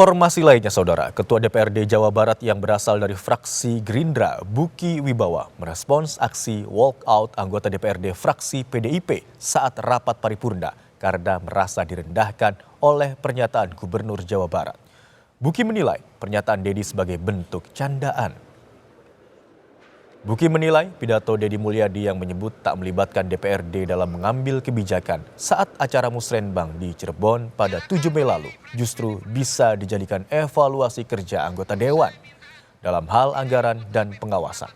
Informasi lainnya, Saudara, Ketua DPRD Jawa Barat yang berasal dari fraksi Gerindra, Buki Wibawa, merespons aksi walkout anggota DPRD fraksi PDIP saat rapat paripurna karena merasa direndahkan oleh pernyataan Gubernur Jawa Barat. Buki menilai pernyataan Deddy sebagai bentuk candaan. Buki menilai pidato Deddy Mulyadi yang menyebut tak melibatkan DPRD dalam mengambil kebijakan saat acara Musrenbang di Cirebon pada 7 Mei lalu justru bisa dijadikan evaluasi kerja anggota Dewan dalam hal anggaran dan pengawasan.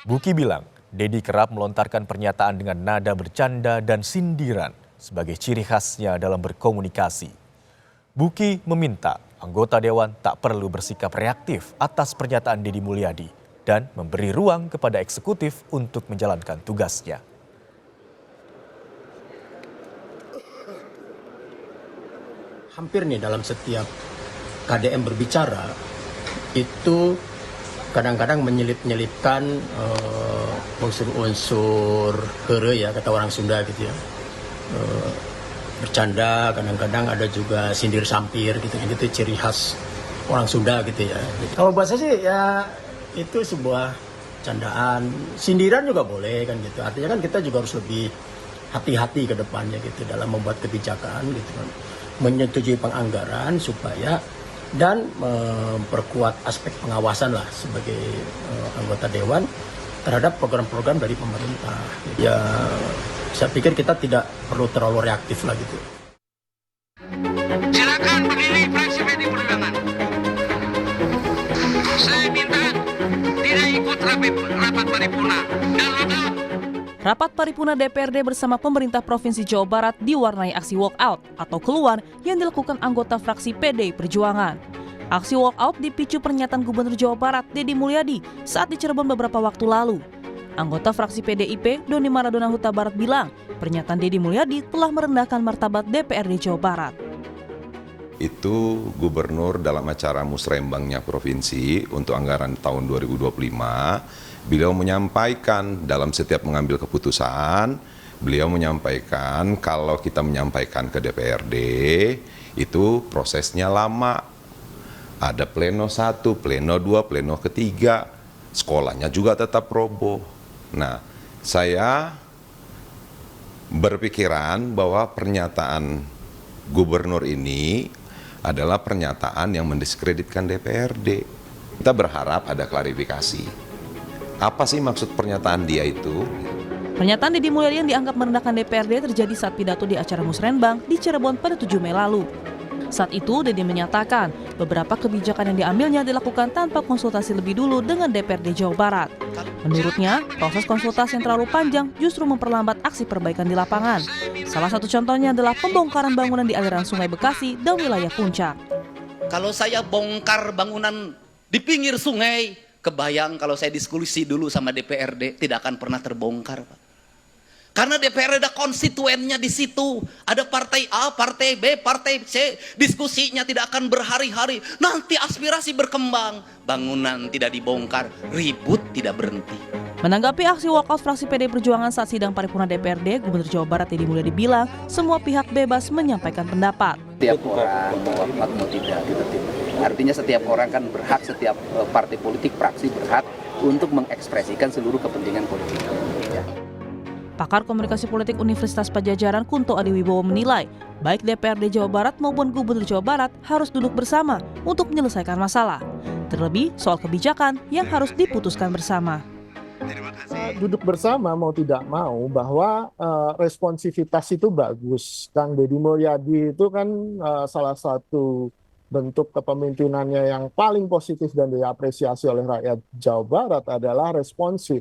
Buki bilang Deddy kerap melontarkan pernyataan dengan nada bercanda dan sindiran sebagai ciri khasnya dalam berkomunikasi. Buki meminta anggota Dewan tak perlu bersikap reaktif atas pernyataan Deddy Mulyadi dan memberi ruang kepada eksekutif untuk menjalankan tugasnya. Hampir nih dalam setiap KDM berbicara, itu kadang-kadang menyelip-nyelipkan unsur-unsur kere ya, kata orang Sunda gitu ya. Bercanda, kadang-kadang ada juga sindir sampir gitu, itu ciri khas orang Sunda gitu ya. Kalau bahasa sih ya itu sebuah candaan, sindiran juga boleh kan gitu. Artinya kan kita juga harus lebih hati-hati ke depannya gitu dalam membuat kebijakan gitu kan. Menyetujui penganggaran supaya dan memperkuat aspek pengawasan lah sebagai anggota dewan terhadap program-program dari pemerintah. Ya saya pikir kita tidak perlu terlalu reaktif lah gitu. Silakan berdiri fraksi PD Perjuangan. Saya minta tidak ikut rapat paripurna dan ledak. Rapat paripurna DPRD bersama pemerintah Provinsi Jawa Barat diwarnai aksi walkout atau keluar yang dilakukan anggota fraksi PDI Perjuangan. Aksi walkout dipicu pernyataan Gubernur Jawa Barat Deddy Mulyadi saat di Cirebon beberapa waktu lalu. Anggota fraksi PDIP Doni Maradona Huta Barat bilang pernyataan Deddy Mulyadi telah merendahkan martabat DPRD Jawa Barat. Itu gubernur dalam acara musrembangnya provinsi untuk anggaran tahun 2025, beliau menyampaikan dalam setiap mengambil keputusan, beliau menyampaikan kalau kita menyampaikan ke DPRD itu prosesnya lama. Ada pleno 1, pleno 2, pleno ketiga, sekolahnya juga tetap roboh. Nah, saya berpikiran bahwa pernyataan gubernur ini adalah pernyataan yang mendiskreditkan DPRD. Kita berharap ada klarifikasi. Apa sih maksud pernyataan dia itu? Pernyataan Deddy Mulyadi yang dianggap merendahkan DPRD terjadi saat pidato di acara Musrenbang di Cirebon pada 7 Mei lalu. Saat itu Deddy menyatakan beberapa kebijakan yang diambilnya dilakukan tanpa konsultasi lebih dulu dengan DPRD Jawa Barat. Menurutnya, proses konsultasi yang terlalu panjang justru memperlambat aksi perbaikan di lapangan. Salah satu contohnya adalah pembongkaran bangunan di aliran Sungai Bekasi dan wilayah Puncak. Kalau saya bongkar bangunan di pinggir sungai, kebayang kalau saya diskusi dulu sama DPRD tidak akan pernah terbongkar, Pak. Karena DPR ada konstituennya di situ, ada partai A, partai B, partai C, diskusinya tidak akan berhari-hari. Nanti aspirasi berkembang, bangunan tidak dibongkar, ribut tidak berhenti. Menanggapi aksi walkout fraksi PD Perjuangan saat sidang paripurna DPRD, Gubernur Jawa Barat Deddy Mulyadi bilang semua pihak bebas menyampaikan pendapat. Setiap orang mau walkout mau tidak, artinya setiap orang kan berhak, setiap partai politik fraksi berhak untuk mengekspresikan seluruh kepentingan politik. Ya. Pakar Komunikasi Politik Universitas Padjadjaran Kunto Adiwibowo menilai, baik DPRD Jawa Barat maupun Gubernur Jawa Barat harus duduk bersama untuk menyelesaikan masalah. Terlebih soal kebijakan yang harus diputuskan bersama. Duduk bersama mau tidak mau bahwa responsivitas itu bagus. Kang Deddy Mulyadi itu kan salah satu bentuk kepemimpinannya yang paling positif dan diapresiasi oleh rakyat Jawa Barat adalah responsif.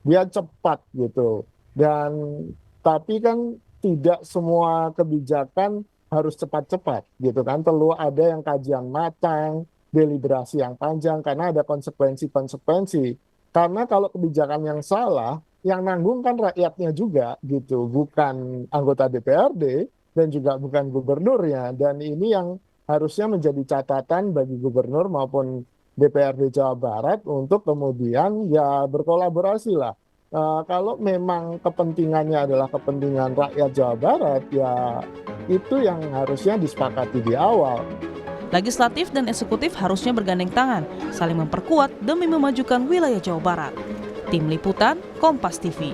Dia cepat gitu. Dan tapi kan tidak semua kebijakan harus cepat-cepat gitu kan, perlu ada yang kajian matang, deliberasi yang panjang karena ada konsekuensi. Karena kalau kebijakan yang salah, yang nanggung kan rakyatnya juga gitu, bukan anggota DPRD dan juga bukan gubernurnya. Dan ini yang harusnya menjadi catatan bagi gubernur maupun DPRD Jawa Barat untuk kemudian ya berkolaborasi lah. Kalau memang kepentingannya adalah kepentingan rakyat Jawa Barat, ya itu yang harusnya disepakati di awal. Legislatif dan eksekutif harusnya bergandeng tangan, saling memperkuat demi memajukan wilayah Jawa Barat. Tim Liputan, Kompas TV.